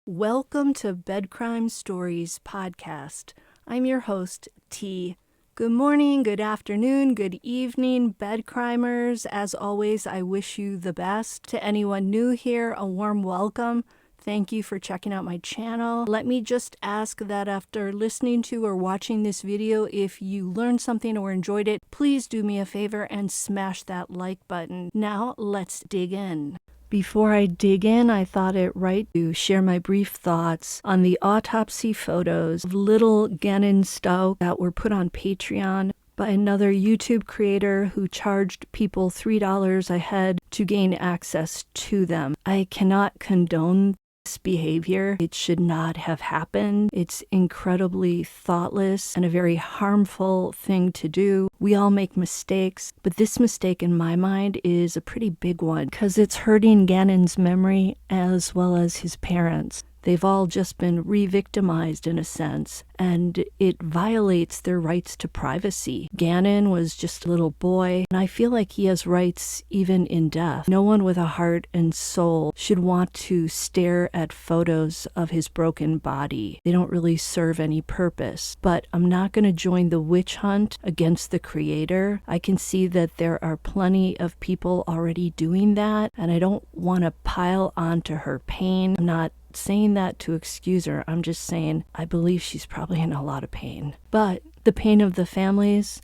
Welcome to Bed Crime Stories podcast. I'm your host, T. Good morning, good afternoon, good evening, bed crimers. As always, I wish you the best. To anyone new here, a warm welcome. Thank you for checking out my channel. Let me just ask that after listening to or watching this video, if you learned something or enjoyed it, please do me a favor and smash that like button. Now, let's dig in. Before I dig in, I thought it right to share my brief thoughts on the autopsy photos of little Gannon Stoke that were put on Patreon by another YouTube creator who charged people $3 a head to gain access to them. I cannot condone this behavior. It should not have happened. It's incredibly thoughtless and a very harmful thing to do. We all make mistakes, but this mistake in my mind is a pretty big one because it's hurting Gannon's memory as well as his parents. They've all just been re-victimized in a sense, and it violates their rights to privacy. Gannon was just a little boy, and I feel like he has rights even in death. No one with a heart and soul should want to stare at photos of his broken body. They don't really serve any purpose. But I'm not going to join the witch hunt against the creator. I can see that there are plenty of people already doing that, and I don't want to pile onto her pain. I'm not saying that to excuse her. I'm just saying I believe she's probably in a lot of pain. But the pain of the families,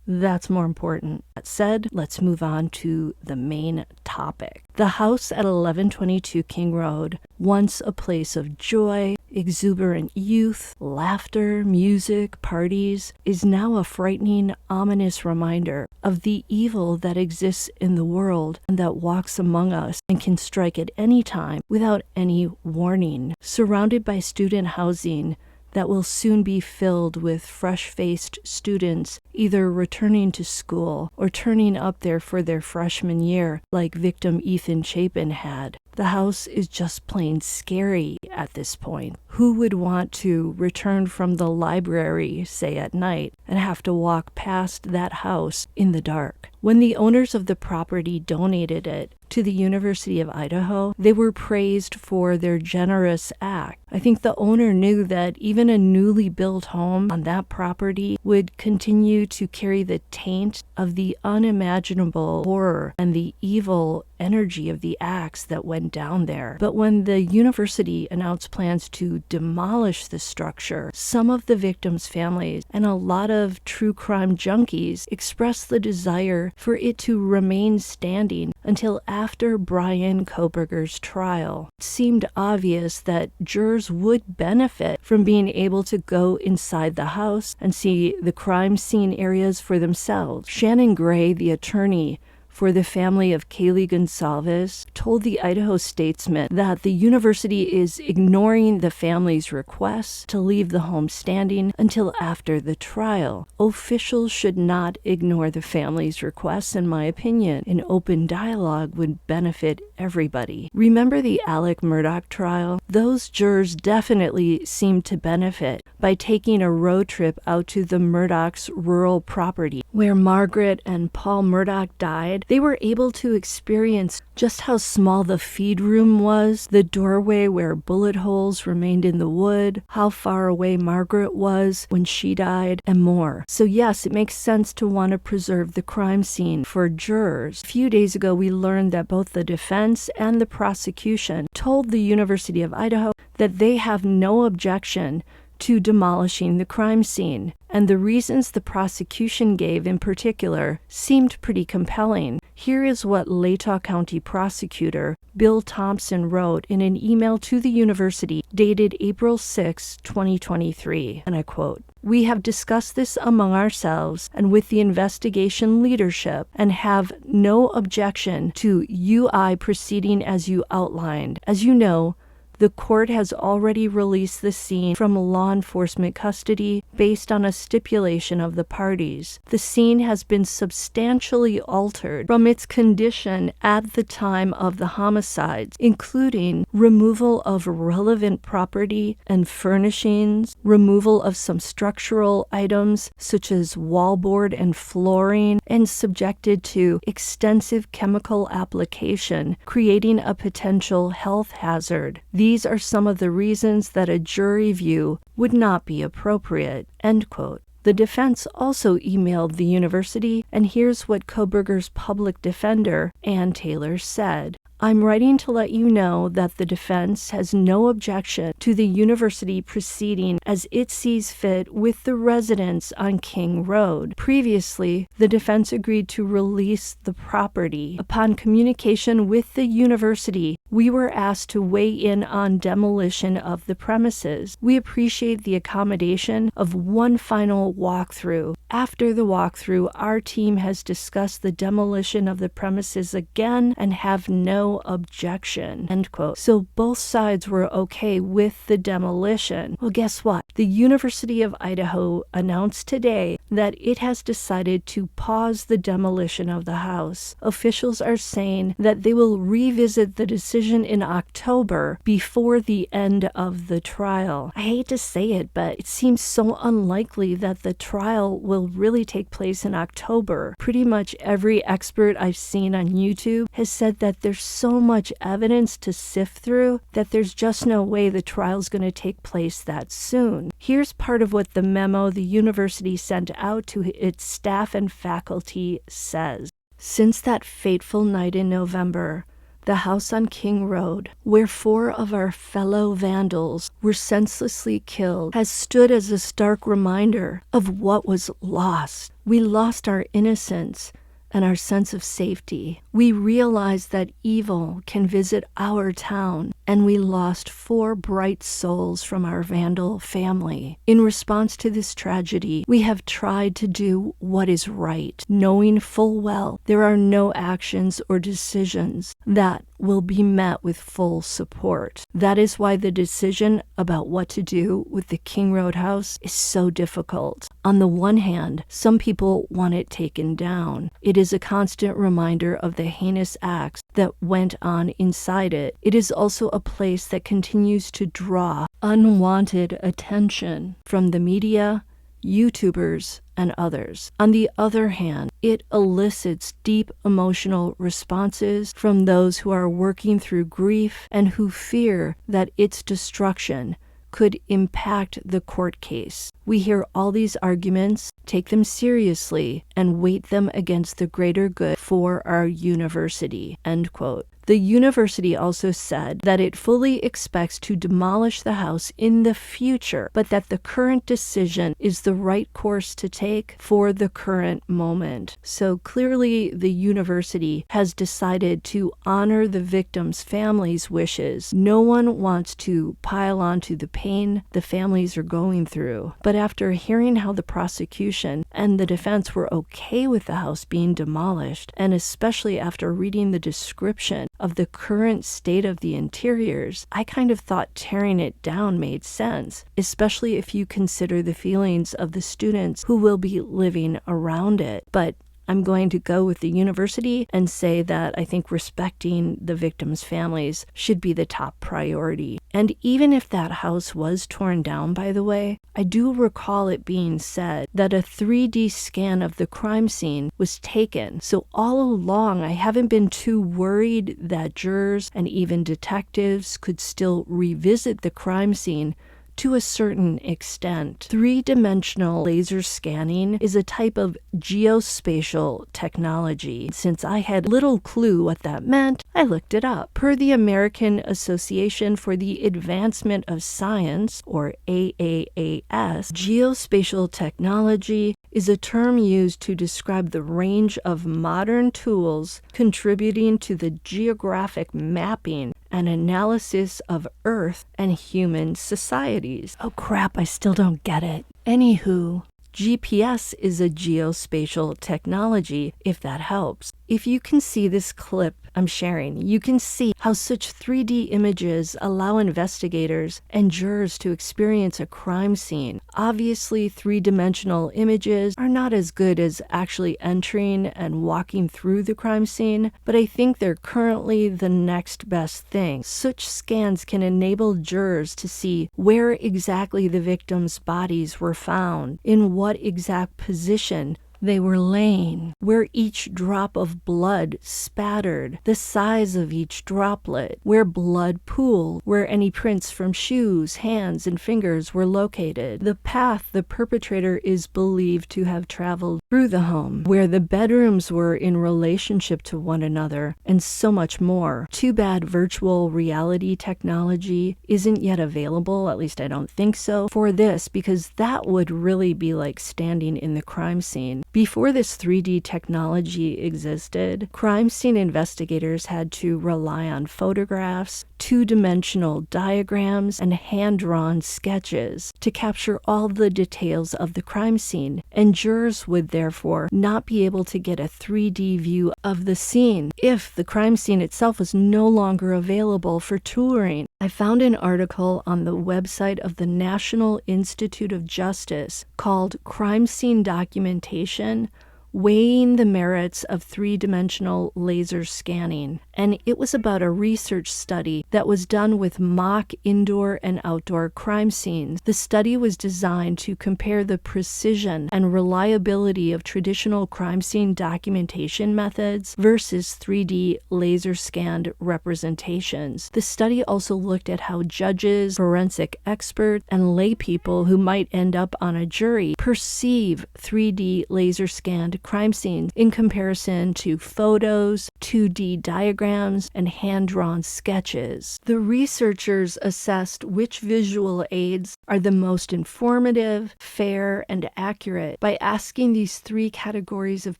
that's more important. That said, let's move on to the main topic. The house at 1122 King Road, once a place of joy, exuberant youth, laughter, music, parties, is now a frightening, ominous reminder of the evil that exists in the world and that walks among us and can strike at any time without any warning. Surrounded by student housing that will soon be filled with fresh-faced students either returning to school or turning up there for their freshman year like victim Ethan Chapin had. The house is just plain scary at this point. Who would want to return from the library, say at night, and have to walk past that house in the dark? When the owners of the property donated it to the University of Idaho, they were praised for their generous act. I think the owner knew that even a newly built home on that property would continue to carry the taint of the unimaginable horror and the evil energy of the acts that went down there. But when the university announced plans to demolish the structure, some of the victims' families and a lot of true crime junkies expressed the desire for it to remain standing until after Bryan Kohberger's trial. It seemed obvious that jurors would benefit from being able to go inside the house and see the crime scene areas for themselves. Shannon Gray, the attorney for the family of Kaylee Gonsalves, told the Idaho Statesman that the university is ignoring the family's requests to leave the home standing until after the trial. Officials should not ignore the family's requests, in my opinion. An open dialogue would benefit everybody. Remember the Alec Murdaugh trial? Those jurors definitely seemed to benefit by taking a road trip out to the Murdaugh's rural property where Margaret and Paul Murdaugh died. They were able to experience just how small the feed room was, the doorway where bullet holes remained in the wood, how far away Margaret was when she died, and more. So yes, it makes sense to want to preserve the crime scene for jurors. A few days ago, we learned that both the defense and the prosecution told the University of Idaho that they have no objection to demolishing the crime scene. And the reasons the prosecution gave in particular seemed pretty compelling. Here is what Latah County prosecutor Bill Thompson wrote in an email to the university dated April 6, 2023, and I quote, "We have discussed this among ourselves and with the investigation leadership and have no objection to UI proceeding as you outlined. As you know, the court has already released the scene from law enforcement custody based on a stipulation of the parties. The scene has been substantially altered from its condition at the time of the homicides, including removal of relevant property and furnishings, removal of some structural items such as wallboard and flooring, and subjected to extensive chemical application, creating a potential health hazard. These These are some of the reasons that a jury view would not be appropriate." End quote. The defense also emailed the university, and here's what Kohberger's public defender, Ann Taylor, said. "I'm writing to let you know that the defense has no objection to the university proceeding as it sees fit with the residents on King Road. Previously, the defense agreed to release the property. Upon communication with the university, we were asked to weigh in on demolition of the premises. We appreciate the accommodation of one final walkthrough. After the walkthrough, our team has discussed the demolition of the premises again and have no objection." End quote. So both sides were okay with the demolition. Well, guess what? The University of Idaho announced today that it has decided to pause the demolition of the house. Officials are saying that they will revisit the decision in October before the end of the trial. I hate to say it, but it seems so unlikely that the trial will really take place in October. Pretty much every expert I've seen on YouTube has said that there's so much evidence to sift through that there's just no way the trial's going to take place that soon. Here's part of what the memo the university sent out to its staff and faculty says. "Since that fateful night in November, the house on King Road, where 4 of our fellow vandals were senselessly killed, has stood as a stark reminder of what was lost. We lost our innocence and our sense of safety. We realized that evil can visit our town, and we lost 4 bright souls from our vandal family. In response to this tragedy, we have tried to do what is right, knowing full well there are no actions or decisions that will be met with full support. That is why the decision about what to do with the King Road house is so difficult. On the one hand, some people want it taken down. It is a constant reminder of the heinous acts that went on inside it. It is also a place that continues to draw unwanted attention from the media, YouTubers, and others. On the other hand, it elicits deep emotional responses from those who are working through grief and who fear that its destruction could impact the court case. We hear all these arguments, take them seriously, and weight them against the greater good for our university." End quote. The university also said that it fully expects to demolish the house in the future, but that the current decision is the right course to take for the current moment. So clearly the university has decided to honor the victims' families' wishes. No one wants to pile on to the pain the families are going through. But after hearing how the prosecution and the defense were okay with the house being demolished, and especially after reading the description of the current state of the interiors, I kind of thought tearing it down made sense, especially if you consider the feelings of the students who will be living around it. But I'm going to go with the university and say that I think respecting the victims' families should be the top priority. And even if that house was torn down, by the way, I do recall it being said that a 3D scan of the crime scene was taken. So all along, I haven't been too worried that jurors and even detectives could still revisit the crime scene to a certain extent. 3-dimensional laser scanning is a type of geospatial technology. Since I had little clue what that meant, I looked it up. Per the American Association for the Advancement of Science, or AAAS, geospatial technology is a term used to describe the range of modern tools contributing to the geographic mapping and analysis of Earth and human societies. Oh crap, I still don't get it. Anywho, GPS is a geospatial technology, if that helps. If you can see this clip I'm sharing, you can see how such 3D images allow investigators and jurors to experience a crime scene. Obviously, 3-dimensional images are not as good as actually entering and walking through the crime scene, but I think they're currently the next best thing. Such scans can enable jurors to see where exactly the victims' bodies were found, in what exact position they were laying, where each drop of blood spattered, the size of each droplet, where blood pooled, where any prints from shoes, hands, and fingers were located, the path the perpetrator is believed to have traveled through the home, where the bedrooms were in relationship to one another, and so much more. Too bad virtual reality technology isn't yet available, at least I don't think so, for this, because that would really be like standing in the crime scene. Before this 3D technology existed, crime scene investigators had to rely on photographs, two-dimensional diagrams, and hand-drawn sketches to capture all the details of the crime scene, and jurors would therefore not be able to get a 3D view of the scene if the crime scene itself was no longer available for touring. I found an article on the website of the National Institute of Justice called Crime Scene Documentation: Weighing the Merits of Three-Dimensional Laser Scanning. And it was about a research study that was done with mock indoor and outdoor crime scenes. The study was designed to compare the precision and reliability of traditional crime scene documentation methods versus 3D laser scanned representations. The study also looked at how judges, forensic experts, and lay people who might end up on a jury perceive 3D laser scanned crime scenes in comparison to photos, 2D diagrams, and hand-drawn sketches. The researchers assessed which visual aids are the most informative, fair, and accurate by asking these three categories of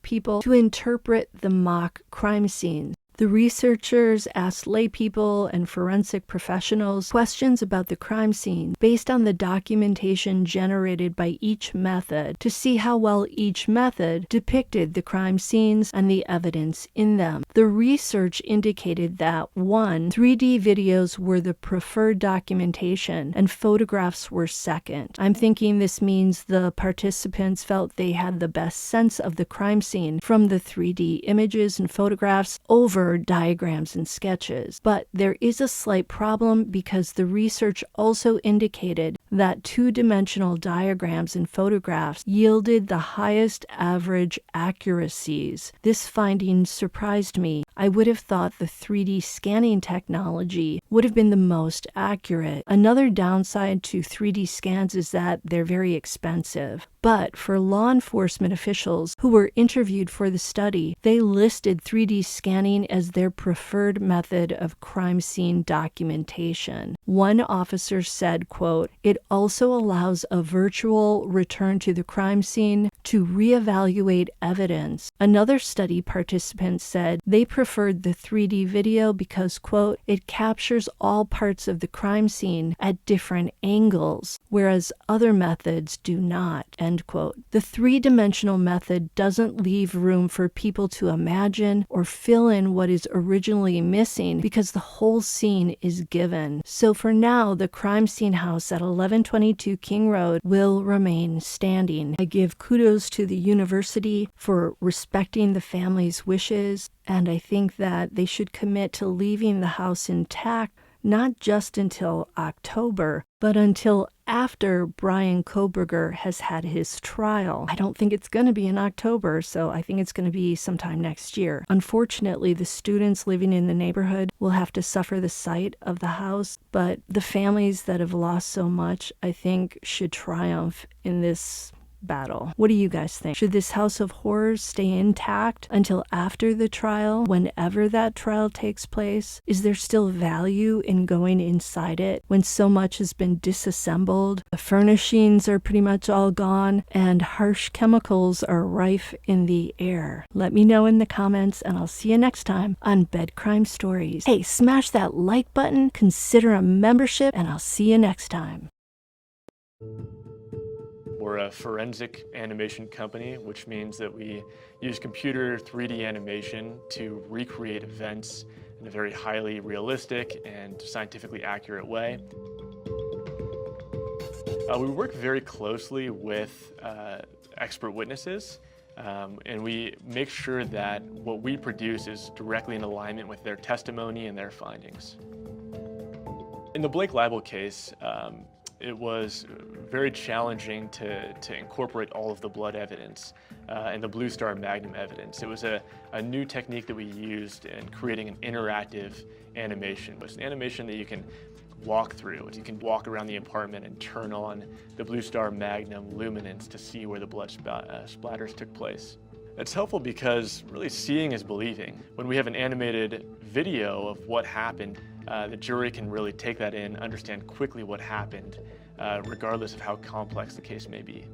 people to interpret the mock crime scenes. The researchers asked laypeople and forensic professionals questions about the crime scene based on the documentation generated by each method to see how well each method depicted the crime scenes and the evidence in them. The research indicated that 1. 3D videos were the preferred documentation and photographs were second. I'm thinking this means the participants felt they had the best sense of the crime scene from the 3D images and photographs over diagrams and sketches. But there is a slight problem because the research also indicated that two-dimensional diagrams and photographs yielded the highest average accuracies. This finding surprised me. I would have thought the 3D scanning technology would have been the most accurate. Another downside to 3D scans is that they're very expensive. But for law enforcement officials who were interviewed for the study, they listed 3D scanning as their preferred method of crime scene documentation. One officer said, quote, "It also allows a virtual return to the crime scene to reevaluate evidence." Another study participant said they preferred the 3D video because, quote, "It captures all parts of the crime scene at different angles, whereas other methods do not," end quote. The three-dimensional method doesn't leave room for people to imagine or fill in what is originally missing because the whole scene is given. So for now, the crime scene house at 1122 King Road will remain standing. I give kudos to the university for respecting the family's wishes, and I think that they should commit to leaving the house intact, not just until October, but until after Bryan Kohberger has had his trial. I don't think it's going to be in October, so I think it's going to be sometime next year. Unfortunately, the students living in the neighborhood will have to suffer the sight of the house, but the families that have lost so much, I think, should triumph in this battle. What do you guys think? Should this house of horrors stay intact until after the trial, whenever that trial takes place? Is there still value in going inside it when so much has been disassembled, the furnishings are pretty much all gone, and harsh chemicals are rife in the air? Let me know in the comments, and I'll see you next time on Bed Crime Stories. Hey, smash that like button, consider a membership, and I'll see you next time. We're a forensic animation company, which means that we use computer 3D animation to recreate events in a very highly realistic and scientifically accurate way. We work very closely with expert witnesses, and we make sure that what we produce is directly in alignment with their testimony and their findings. In the Blake libel case, It was very challenging to incorporate all of the blood evidence and the Blue Star Magnum evidence. It was a new technique that we used in creating an interactive animation. It's an animation that you can walk through. You can walk around the apartment and turn on the Blue Star Magnum luminance to see where the blood splatters took place. It's helpful because really seeing is believing. When we have an animated video of what happened, the jury can really take that in, understand quickly what happened, regardless of how complex the case may be.